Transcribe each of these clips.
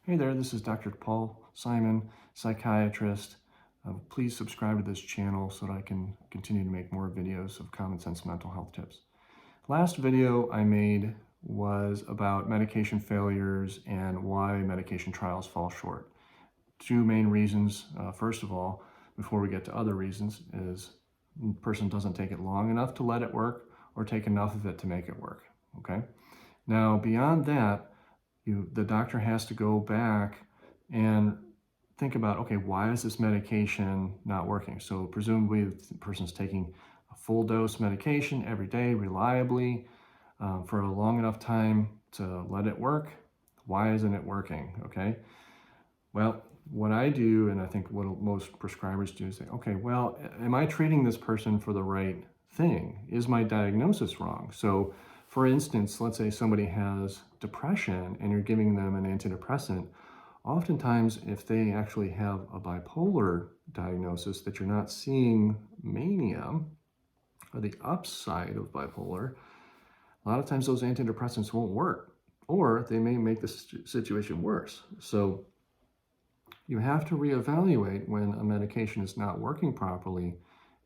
Hey there, this is Dr. Paul Simon, psychiatrist. Please subscribe to this channel so that I can continue to make more videos of common sense mental health tips. Last video I made was about medication failures and why medication trials fall short. Two main reasons. First of all, before we get to other reasons, is the person doesn't take it long enough to let it work or take enough of it to make it work. Okay. Now, beyond that, the doctor has to go back and think about, okay, why is this medication not working? So presumably the person's taking a full dose medication every day reliably for a long enough time to let it work. Why isn't it working? Okay. Well, what I do, and I think what most prescribers do, is say, okay, well, am I treating this person for the right thing? Is my diagnosis wrong? So for instance, let's say somebody has depression and you're giving them an antidepressant. Oftentimes, if they actually have a bipolar diagnosis, that you're not seeing mania or the upside of bipolar, a lot of times those antidepressants won't work, or they may make the situation worse. So you have to reevaluate when a medication is not working properly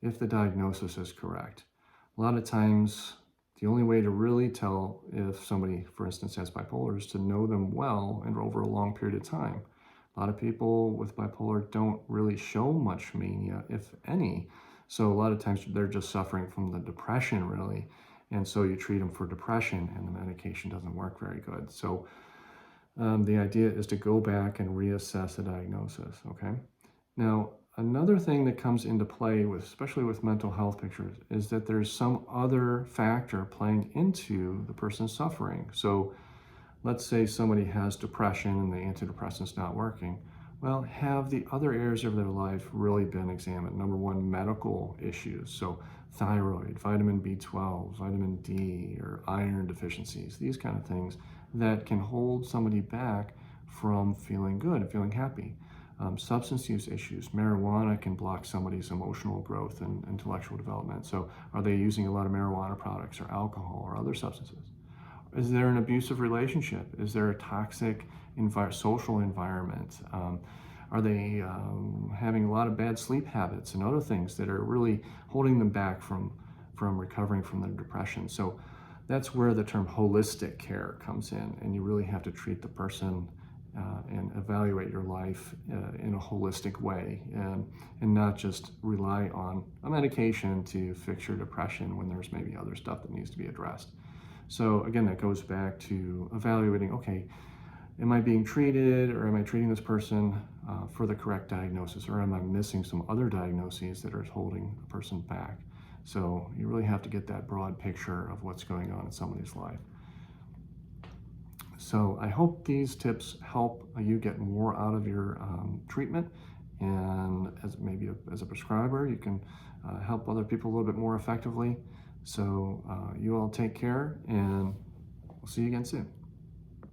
if the diagnosis is correct. A lot of times, the only way to really tell if somebody, for instance, has bipolar is to know them well and over a long period of time. A lot of people with bipolar don't really show much mania, if any. So a lot of times they're just suffering from the depression, really. And so you treat them for depression and the medication doesn't work very good. So the idea is to go back and reassess the diagnosis, okay? Now, another thing that comes into play, especially with mental health pictures, is that there's some other factor playing into the person's suffering. So let's say somebody has depression and the antidepressant's not working. Well, have the other areas of their life really been examined? Number one, medical issues. So thyroid, vitamin B12, vitamin D, or iron deficiencies, these kind of things that can hold somebody back from feeling good and feeling happy. Substance use issues. Marijuana can block somebody's emotional growth and intellectual development. So are they using a lot of marijuana products or alcohol or other substances? Is there an abusive relationship? Is there a toxic social environment? Are they having a lot of bad sleep habits and other things that are really holding them back from recovering from their depression? So that's where the term holistic care comes in, and you really have to treat the person and evaluate your life in a holistic way, and not just rely on a medication to fix your depression when there's maybe other stuff that needs to be addressed. So again, that goes back to evaluating, okay, am I being treated, or am I treating this person for the correct diagnosis, or am I missing some other diagnoses that are holding the person back? So you really have to get that broad picture of what's going on in somebody's life. So I hope these tips help you get more out of your treatment, and as a prescriber, you can help other people a little bit more effectively. So you all take care, and we'll see you again soon.